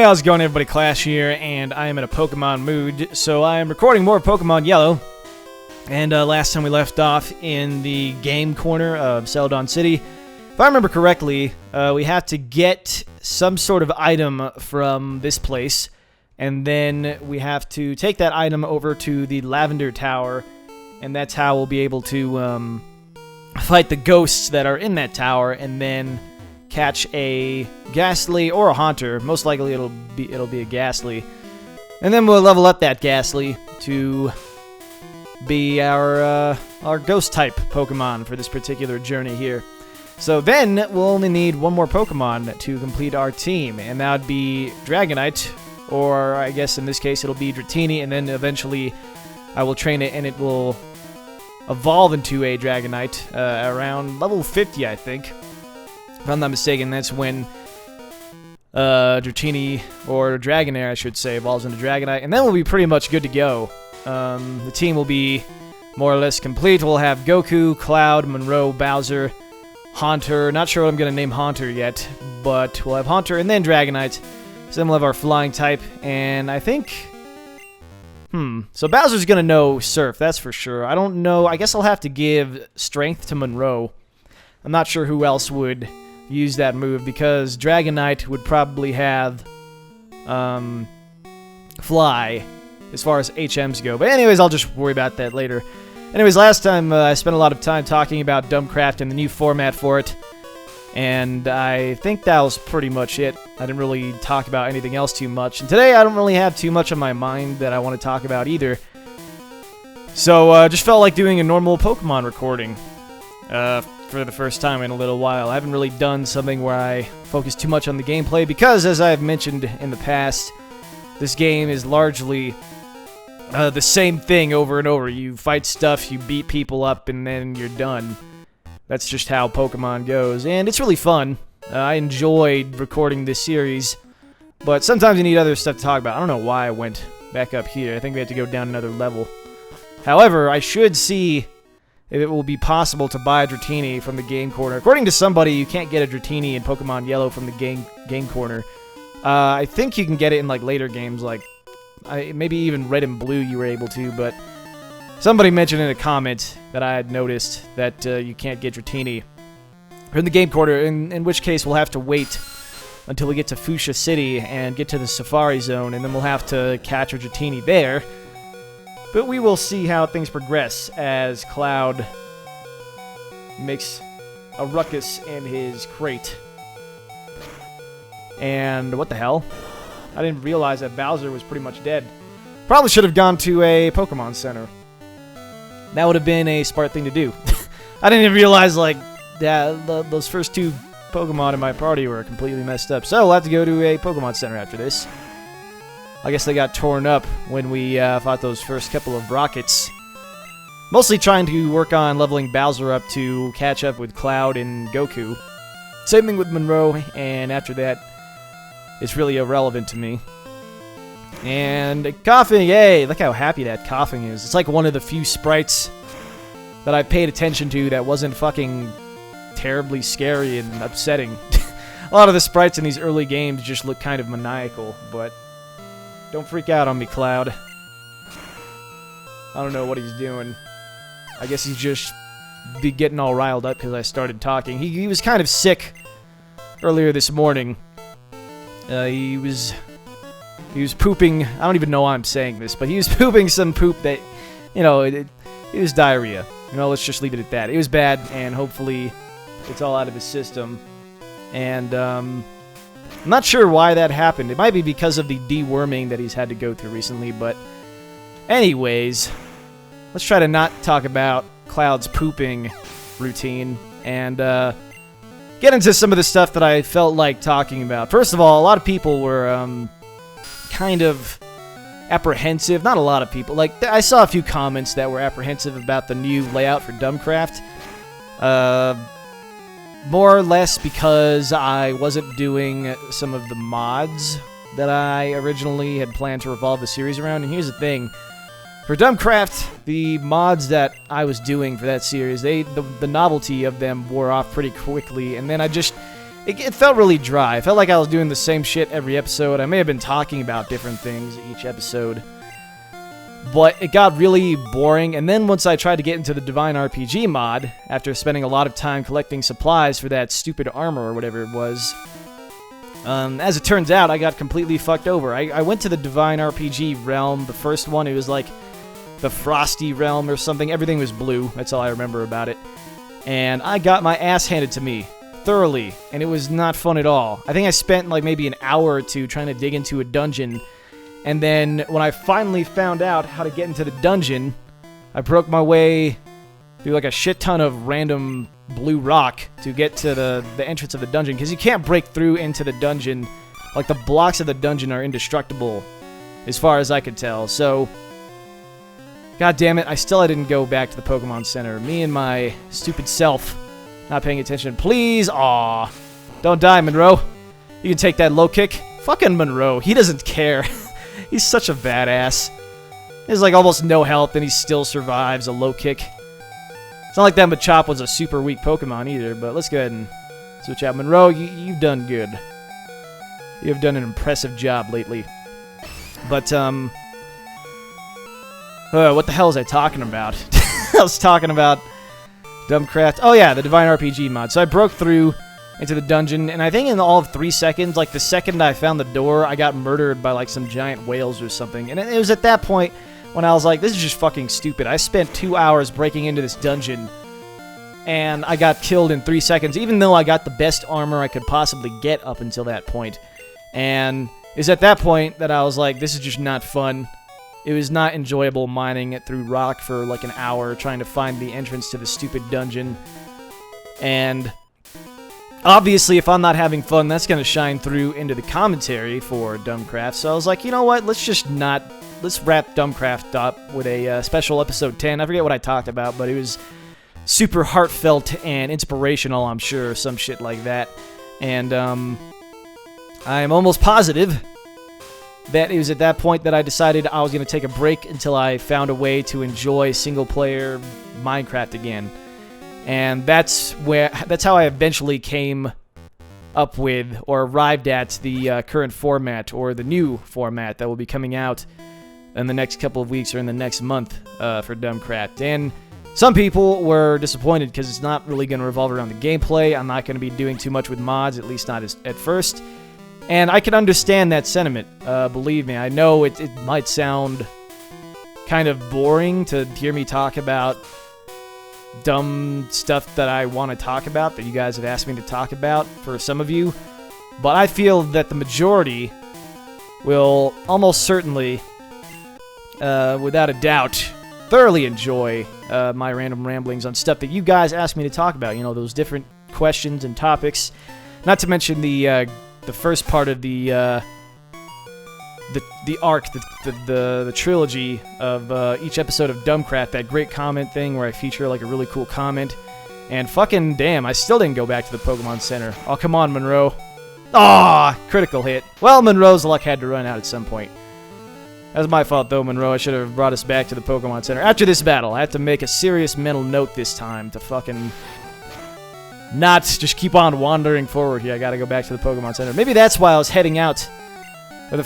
Hey, how's it going, everybody? Clash here, and I am in a Pokemon mood, so I am recording more Pokemon Yellow. And last time we left off in the game corner of Celadon City, if I remember correctly, we have to get some sort of item from this place, and then we have to take that item over to the Lavender Tower, and that's how we'll be able to fight the ghosts that are in that tower, and then catch a Ghastly or a Haunter. Most likely it'll be a Ghastly. And then we'll level up that Ghastly to be our ghost type Pokemon for this particular journey here. So then we'll only need one more Pokemon to complete our team, and that would be Dragonite, or I guess in this case it'll be Dratini, and then eventually I will train it and it will evolve into a Dragonite around level 50, I think. If I'm not mistaken, that's when Dratini, or Dragonair, I should say, evolves into Dragonite, and then we'll be pretty much good to go. The team will be more or less complete. We'll have Goku, Cloud, Monroe, Bowser, Haunter. Not sure what I'm going to name Haunter yet, but we'll have Haunter and then Dragonite. So then we'll have our flying type, and I think... So Bowser's going to know Surf, that's for sure. I don't know. I guess I'll have to give Strength to Monroe. I'm not sure who else would use that move, because Dragonite would probably have Fly as far as HMs go. But anyways, I'll just worry about that later. Anyways, last time I spent a lot of time talking about Dumbcraft and the new format for it, and I think that was pretty much it. I didn't really talk about anything else too much, and today I don't really have too much on my mind that I want to talk about either. So just felt like doing a normal Pokemon recording for the first time in a little while. I haven't really done something where I focus too much on the gameplay because, as I've mentioned in the past, this game is largely the same thing over and over. You fight stuff, you beat people up, and then you're done. That's just how Pokemon goes, and it's really fun. I enjoyed recording this series, but sometimes you need other stuff to talk about. I don't know why I went back up here. I think we have to go down another level. However, I should see if it will be possible to buy a Dratini from the game corner. According to somebody, you can't get a Dratini in Pokemon Yellow from the game corner. I think you can get it in like later games, like maybe even Red and Blue you were able to, but somebody mentioned in a comment that I had noticed that you can't get Dratini from the game corner, in which case we'll have to wait until we get to Fuchsia City and get to the Safari Zone, and then we'll have to catch a Dratini there. But we will see how things progress as Cloud makes a ruckus in his crate. And what the hell? I didn't realize that Bowser was pretty much dead. Probably should have gone to a Pokemon Center. That would have been a smart thing to do. I didn't even realize, like, that those first two Pokemon in my party were completely messed up. So we'll have to go to a Pokemon Center after this. I guess they got torn up when we fought those first couple of Rockets. Mostly trying to work on leveling Bowser up to catch up with Cloud and Goku. Same thing with Monroe, and after that, it's really irrelevant to me. And Coughing, yay! Look how happy that Coughing is. It's like one of the few sprites that I paid attention to that wasn't fucking terribly scary and upsetting. A lot of the sprites in these early games just look kind of maniacal, but don't freak out on me, Cloud. I don't know what he's doing. I guess he's just getting all riled up because I started talking. He was kind of sick earlier this morning. He was pooping. I don't even know why I'm saying this, but he was pooping some poop that, you know, it was diarrhea. You know, let's just leave it at that. It was bad, and hopefully it's all out of his system. And I'm not sure why that happened. It might be because of the deworming that he's had to go through recently, but anyways, let's try to not talk about Cloud's pooping routine and get into some of the stuff that I felt like talking about. First of all, a lot of people were kind of apprehensive. Not a lot of people. Like, I saw a few comments that were apprehensive about the new layout for Dumbcraft. More or less because I wasn't doing some of the mods that I originally had planned to revolve the series around. And here's the thing. For Dumbcraft, the mods that I was doing for that series, the novelty of them wore off pretty quickly. And then I just it felt really dry. I felt like I was doing the same shit every episode. I may have been talking about different things each episode, but it got really boring. And then once I tried to get into the Divine RPG mod, after spending a lot of time collecting supplies for that stupid armor or whatever it was, as it turns out, I got completely fucked over. I went to the Divine RPG realm, the first one. It was like the Frosty realm or something. Everything was blue. That's all I remember about it. And I got my ass handed to me thoroughly, and it was not fun at all. I think I spent like maybe an hour or two trying to dig into a dungeon, and then when I finally found out how to get into the dungeon, I broke my way through like a shit ton of random blue rock to get to the entrance of the dungeon, because you can't break through into the dungeon. Like, the blocks of the dungeon are indestructible, as far as I could tell. So, god damn it, I didn't go back to the Pokemon Center. Me and my stupid self not paying attention. Please, aw. Don't die, Monroe. You can take that low kick. Fucking Monroe. He doesn't care. He's such a badass. He has like almost no health and he still survives a low kick. It's not like that Machop was a super weak Pokemon either, but let's go ahead and switch out. Monroe, you've done good. You have done an impressive job lately. But, what the hell was I talking about? I was talking about Dumbcraft. Oh yeah, the Divine RPG mod. So I broke through into the dungeon, and I think in all of 3 seconds, like the second I found the door, I got murdered by like some giant whales or something. And it was at that point when I was like, this is just fucking stupid. I spent 2 hours breaking into this dungeon, and I got killed in 3 seconds, even though I got the best armor I could possibly get up until that point. And it's at that point that I was like, this is just not fun. It was not enjoyable mining it through rock for like an hour, trying to find the entrance to the stupid dungeon. And obviously, if I'm not having fun, that's going to shine through into the commentary for Dumbcraft. So I was like, you know what? Let's wrap Dumbcraft up with a special episode 10. I forget what I talked about, but it was super heartfelt and inspirational, I'm sure, some shit like that. And I'm almost positive that it was at that point that I decided I was going to take a break until I found a way to enjoy single-player Minecraft again. And that's how I eventually came up with, or arrived at, the current format, or the new format that will be coming out in the next couple of weeks or in the next month for Dumbcraft. And some people were disappointed because it's not really going to revolve around the gameplay. I'm not going to be doing too much with mods, at least not at first. And I can understand that sentiment, believe me. I know it might sound kind of boring to hear me talk about dumb stuff that I want to talk about, that you guys have asked me to talk about for some of you. But I feel that the majority will almost certainly, without a doubt, thoroughly enjoy my random ramblings on stuff that you guys asked me to talk about. You know, those different questions and topics. Not to mention the first part of the arc, the trilogy of each episode of Dumbcraft, that great comment thing where I feature like a really cool comment. And fucking damn, I still didn't go back to the Pokemon Center. Oh, come on, Monroe. Ah, critical hit. Well, Monroe's luck had to run out at some point. That was my fault, though, Monroe. I should have brought us back to the Pokemon Center. After this battle, I have to make a serious mental note this time to fucking not just keep on wandering forward here. I gotta go back to the Pokemon Center. Maybe that's why I was heading out in the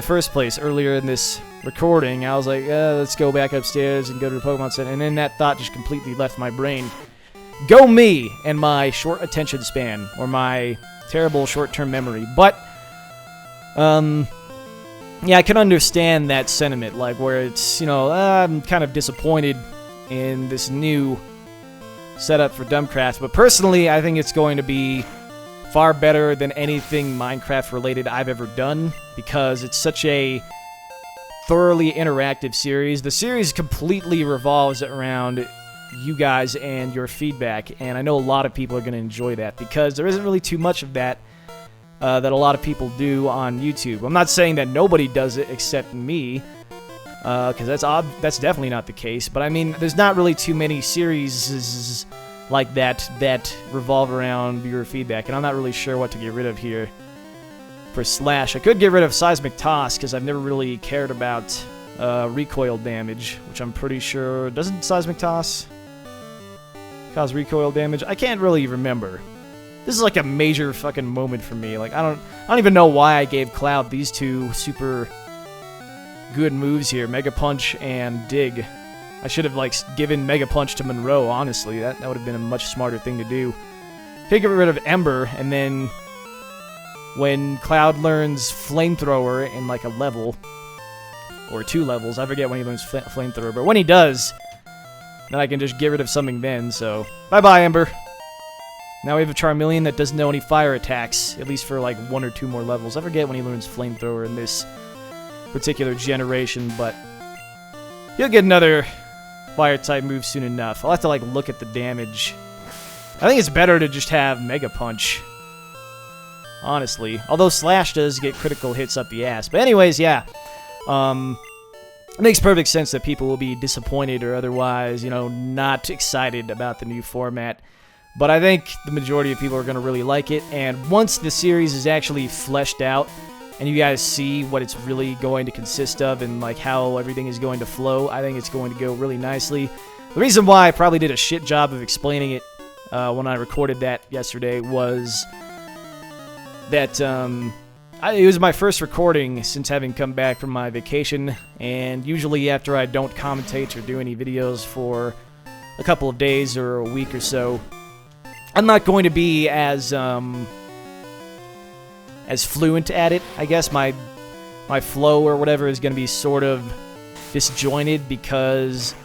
first place earlier in this recording. I was like, let's go back upstairs and go to the Pokemon Center. And then that thought just completely left my brain. Go me and my short attention span, or my terrible short-term memory. But, yeah, I can understand that sentiment, like where it's, you know, I'm kind of disappointed in this new setup for Dumbcraft, but personally, I think it's going to be far better than anything Minecraft-related I've ever done, because it's such a thoroughly interactive series. The series completely revolves around you guys and your feedback, and I know a lot of people are going to enjoy that, because there isn't really too much of that that a lot of people do on YouTube. I'm not saying that nobody does it except me, because that's definitely not the case, but I mean, there's not really too many series like that revolve around your feedback, and I'm not really sure what to get rid of here for Slash. I could get rid of Seismic Toss, because I've never really cared about recoil damage, which I'm pretty sure... Doesn't Seismic Toss cause recoil damage? I can't really remember. this is like a major fucking moment for me. Like, I don't even know why I gave Cloud these two super good moves here, Mega Punch and Dig. I should have, like, given Mega Punch to Monroe, honestly. That would have been a much smarter thing to do. Get rid of Ember, and then when Cloud learns Flamethrower in, like, a level, or 2 levels, I forget when he learns Flamethrower, but when he does, then I can just get rid of something then, so bye-bye, Ember. Now we have a Charmeleon that doesn't know any fire attacks, at least for, like, 1 or 2 more levels. I forget when he learns Flamethrower in this particular generation, but he'll get another fire-type move soon enough. I'll have to, like, look at the damage. I think it's better to just have Mega Punch, honestly. Although Slash does get critical hits up the ass. But anyways, yeah. It makes perfect sense that people will be disappointed or otherwise, you know, not excited about the new format. But I think the majority of people are going to really like it. And once the series is actually fleshed out, and you guys see what it's really going to consist of and like how everything is going to flow, I think it's going to go really nicely. The reason why I probably did a shit job of explaining it when I recorded that yesterday was that it was my first recording since having come back from my vacation, and usually after I don't commentate or do any videos for a couple of days or a week or so, I'm not going to be as fluent at it. I guess my flow or whatever is going to be sort of disjointed because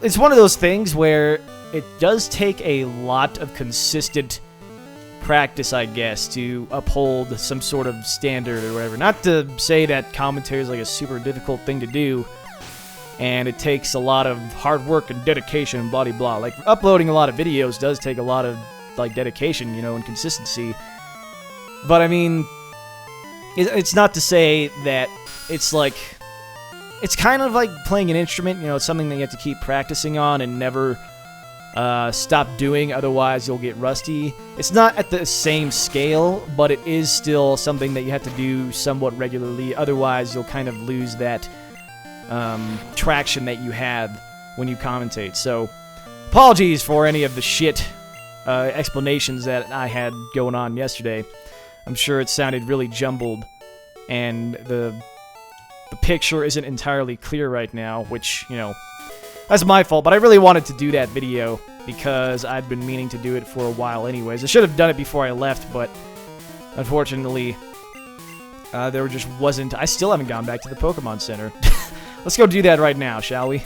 it's one of those things where it does take a lot of consistent practice, I guess, to uphold some sort of standard or whatever. Not to say that commentary is like a super difficult thing to do, and it takes a lot of hard work and dedication and blah, blah, blah. Like, uploading a lot of videos does take a lot of, like, dedication, you know, and consistency. But, I mean, it's not to say that it's like... It's kind of like playing an instrument, you know, it's something that you have to keep practicing on and never stop doing, otherwise you'll get rusty. It's not at the same scale, but it is still something that you have to do somewhat regularly, otherwise you'll kind of lose that traction that you have when you commentate. So, apologies for any of the shit explanations that I had going on yesterday. I'm sure it sounded really jumbled, and the picture isn't entirely clear right now, which, you know, that's my fault, but I really wanted to do that video because I'd been meaning to do it for a while anyways. I should have done it before I left, but unfortunately, there just wasn't... I still haven't gone back to the Pokemon Center. Let's go do that right now, shall we?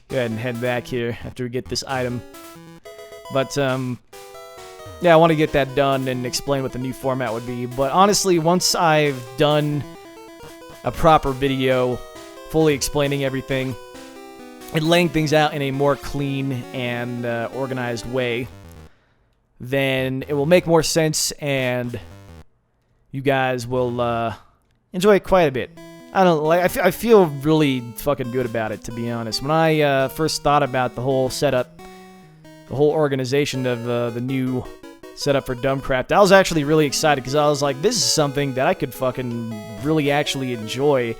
Go ahead and head back here after we get this item. But, yeah, I want to get that done and explain what the new format would be. But honestly, once I've done a proper video fully explaining everything and laying things out in a more clean and organized way, then it will make more sense and you guys will enjoy it quite a bit. I don't know, like, I feel really fucking good about it, to be honest. When I first thought about the whole setup, the whole organization of the new setup for Dumbcraft, I was actually really excited because I was like, this is something that I could fucking really actually enjoy.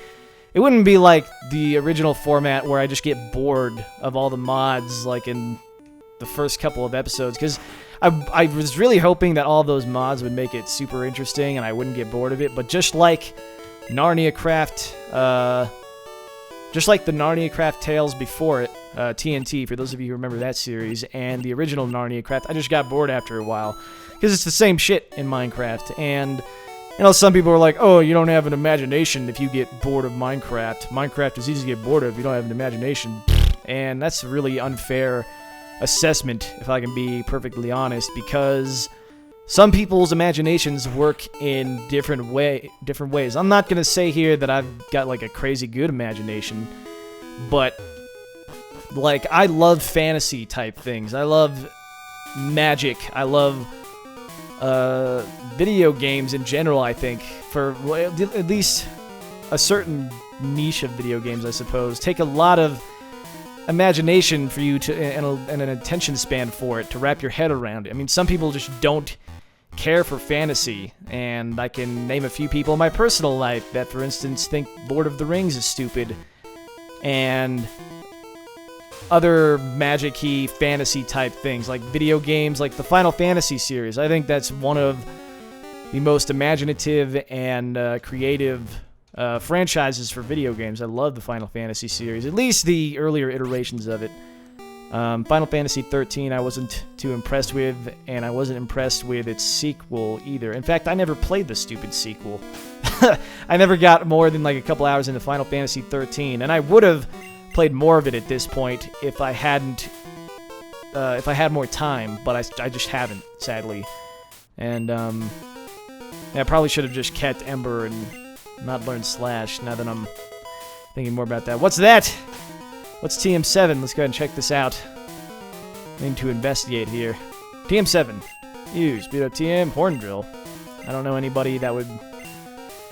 It wouldn't be like the original format where I just get bored of all the mods like in the first couple of episodes, because I was really hoping that all of those mods would make it super interesting and I wouldn't get bored of it, but just like Narnia Craft, just like the Narnia Craft Tales before it, TNT, for those of you who remember that series, and the original Narnia Craft, I just got bored after a while, because it's the same shit in Minecraft, and, you know, some people are like, oh, you don't have an imagination if you get bored of Minecraft. Minecraft is easy to get bored of if you don't have an imagination, and that's a really unfair assessment, if I can be perfectly honest, because some people's imaginations work in different ways. I'm not gonna say here that I've got like a crazy good imagination, but like, I love fantasy type things. I love magic. I love video games in general, I think, for at least a certain niche of video games, I suppose, take a lot of imagination for you to, and an attention span for it, to wrap your head around it. I mean, some people just don't care for fantasy, and I can name a few people in my personal life that, for instance, think Lord of the Rings is stupid, and other Magic-y fantasy type things, like video games, like the Final Fantasy series. I think that's one of the most imaginative and creative franchises for video games. I love the Final Fantasy series, at least the earlier iterations of it. Final Fantasy 13 I wasn't too impressed with, and I wasn't impressed with its sequel either. In fact, I never played the stupid sequel. I never got more than like a couple hours into Final Fantasy 13, and I would have played more of it at this point if I hadn't, if I had more time, but I just haven't, sadly. And yeah, I probably should have just kept Ember and not learned Slash. Now that I'm thinking more about that, what's that? What's TM7? Let's go ahead and check this out. I need to investigate here. TM7. Use beat up TM Horn Drill. I don't know anybody that would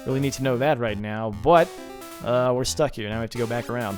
really need to know that right now, but we're stuck here. Now we have to go back around.